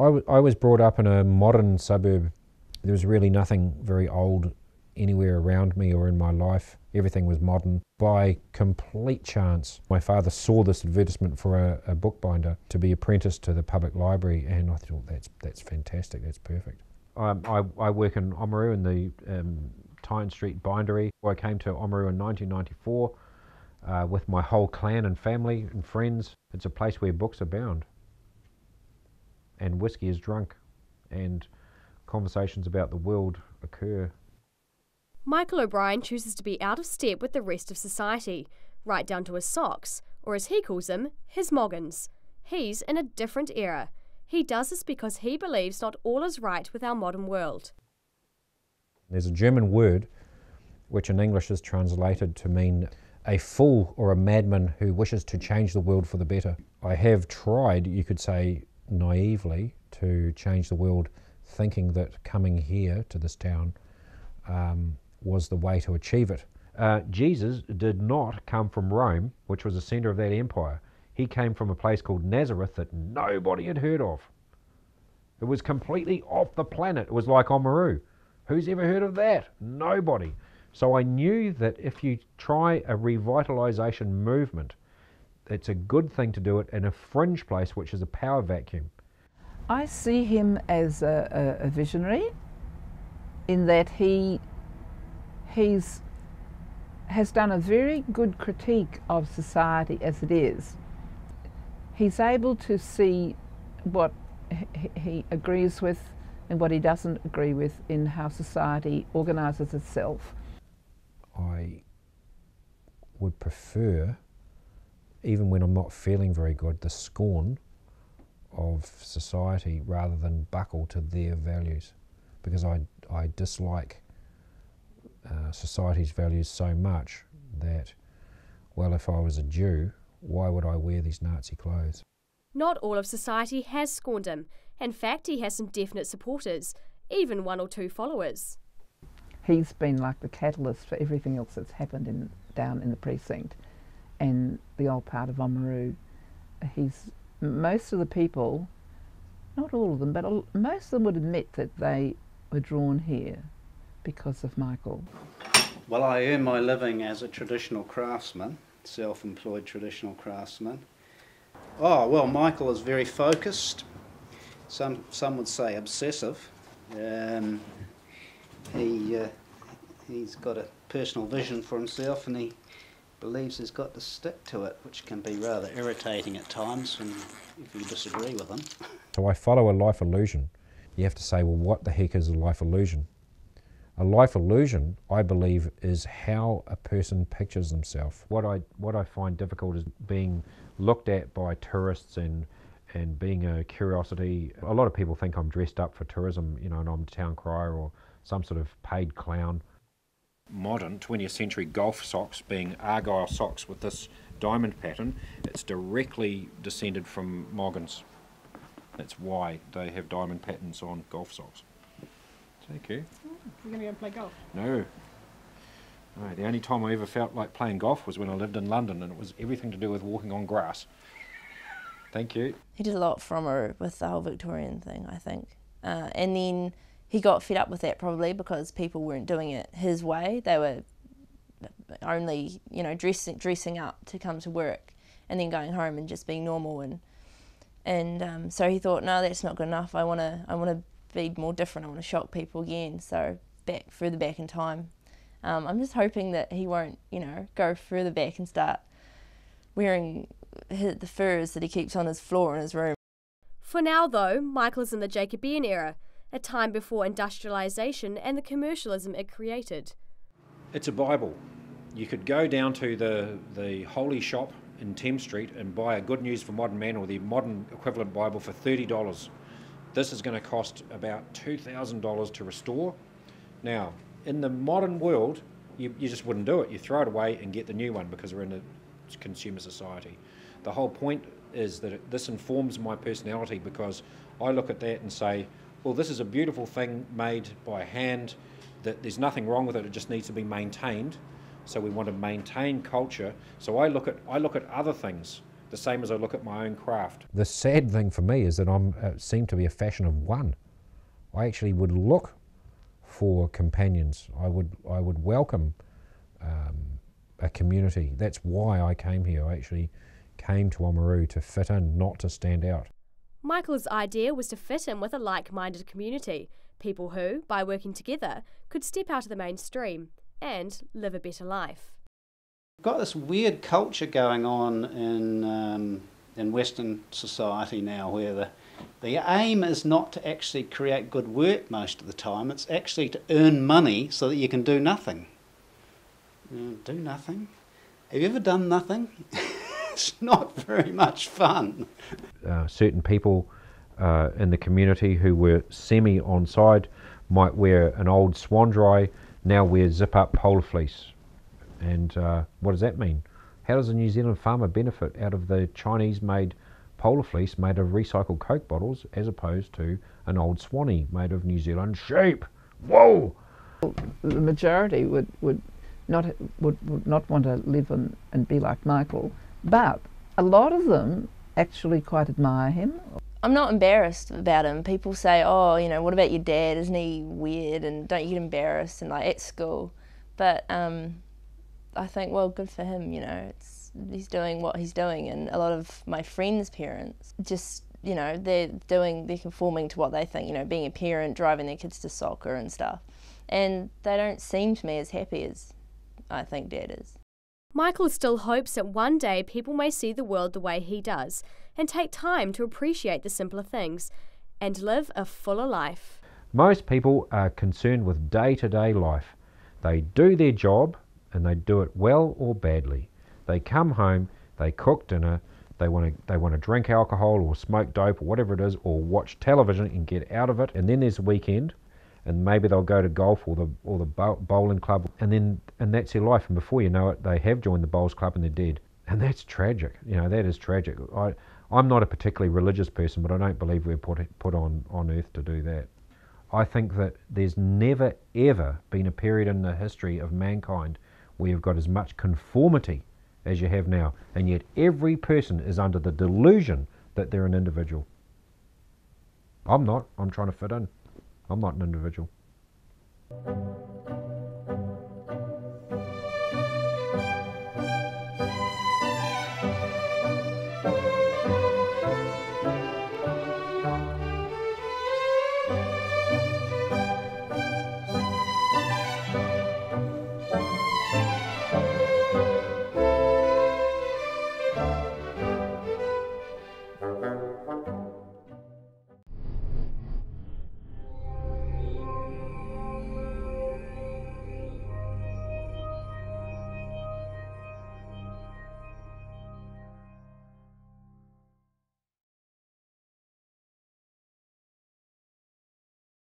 I was brought up in a modern suburb. There was really nothing very old anywhere around me or in my life. Everything was modern. By complete chance, my father saw this advertisement for a bookbinder to be apprenticed to the public library, and I thought, that's fantastic, that's perfect. I work in Oamaru in the Tyne Street bindery. I came to Oamaru in 1994 with my whole clan and family and friends. It's a place where books are bound, and whiskey is drunk, and conversations about the world occur. Michael O'Brien chooses to be out of step with the rest of society, right down to his socks, or as he calls them, his moggins. He's in a different era. He does this because he believes not all is right with our modern world. There's a German word which in English is translated to mean a fool or a madman who wishes to change the world for the better. I have tried, you could say naively, to change the world, thinking that coming here to this town was the way to achieve it. Jesus did not come from Rome, which was the centre of that empire. He came from a place called Nazareth that nobody had heard of. It was completely off the planet. It was like Oamaru. Who's ever heard of that? Nobody. So I knew that if you try a revitalisation movement, it's a good thing to do it in a fringe place, which is a power vacuum. I see him as a visionary in that he has done a very good critique of society as it is. He's able to see what he agrees with and what he doesn't agree with in how society organises itself. I would prefer, even when I'm not feeling very good, the scorn of society rather than buckle to their values, because I dislike society's values so much that, well, if I was a Jew, why would I wear these Nazi clothes? Not all of society has scorned him. In fact, he has some definite supporters, even 1 or 2 followers. He's been like the catalyst for everything else that's happened down in the precinct and the old part of Oamaru. Most of the people, not all of them, but most of them would admit that they were drawn here because of Michael. Well, I earn my living as a traditional craftsman, self-employed traditional craftsman. Oh, well, Michael is very focused. Some would say obsessive. He's got a personal vision for himself, and he believes he's got to stick to it, which can be rather irritating at times if you disagree with him. So I follow a life illusion. You have to say, well, what the heck is a life illusion? A life illusion, I believe, is how a person pictures themselves. What I find difficult is being looked at by tourists and being a curiosity. A lot of people think I'm dressed up for tourism, you know, and I'm a town crier or some sort of paid clown. Modern 20th century golf socks being argyle socks with this diamond pattern, it's directly descended from Moggins. That's why they have diamond patterns on golf socks. Thank you. You're going to go and play golf? No. No. The only time I ever felt like playing golf was when I lived in London, and it was everything to do with walking on grass. Thank you. He did a lot from her with the whole Victorian thing, I think. And then he got fed up with that probably because people weren't doing it his way. They were only, you know, dressing up to come to work and then going home and just being normal. And so he thought, no, that's not good enough. I want to be more different. I want to shock people again. So further back in time. I'm just hoping that he won't, you know, go further back and start wearing the furs that he keeps on his floor in his room. For now, though, Michael is in the Jacobean era, a time before industrialisation and the commercialism it created. It's a Bible. You could go down to the Holy Shop in Thames Street and buy a Good News for Modern Man or the modern equivalent Bible for $30. This is going to cost about $2,000 to restore. Now, in the modern world, you just wouldn't do it. You throw it away and get the new one because we're in a consumer society. The whole point is that this informs my personality because I look at that and say, well, this is a beautiful thing made by hand, that there's nothing wrong with it, it just needs to be maintained. So we want to maintain culture. So I look at other things the same as I look at my own craft. The sad thing for me is that I seem to be a fashion of one. I actually would look for companions. I would welcome a community. That's why I came here. I actually came to Oamaru to fit in, not to stand out. Michael's idea was to fit in with a like-minded community, people who, by working together, could step out of the mainstream and live a better life. We've got this weird culture going on in Western society now where the aim is not to actually create good work most of the time, it's actually to earn money so that you can do nothing. Do nothing? Have you ever done nothing? It's not very much fun. Certain people in the community who were semi-on side might wear an old swan dry, now wear zip-up polar fleece. And what does that mean? How does a New Zealand farmer benefit out of the Chinese-made polar fleece made of recycled Coke bottles as opposed to an old swanny made of New Zealand sheep? Whoa! The majority would not want to live and be like Michael, but a lot of them actually quite admire him. I'm not embarrassed about him. People say, oh, you know, what about your dad? Isn't he weird? And don't you get embarrassed and like at school? But I think, well, good for him, you know. He's doing what he's doing, and a lot of my friends' parents just, you know, they're conforming to what they think, you know, being a parent, driving their kids to soccer and stuff. And they don't seem to me as happy as I think Dad is. Michael still hopes that one day people may see the world the way he does and take time to appreciate the simpler things and live a fuller life. Most people are concerned with day-to-day life. They do their job and they do it well or badly. They come home, they cook dinner, they want to drink alcohol or smoke dope or whatever it is, or watch television and get out of it. And then there's a weekend, and maybe they'll go to golf or the bowling club, and that's their life. And before you know it, they have joined the bowls club and they're dead. And that's tragic. You know, that is tragic. I'm not a particularly religious person, but I don't believe we're put on earth to do that. I think that there's never ever been a period in the history of mankind where you've got as much conformity as you have now, and yet every person is under the delusion that they're an individual. I'm not. I'm trying to fit in. I'm not an individual.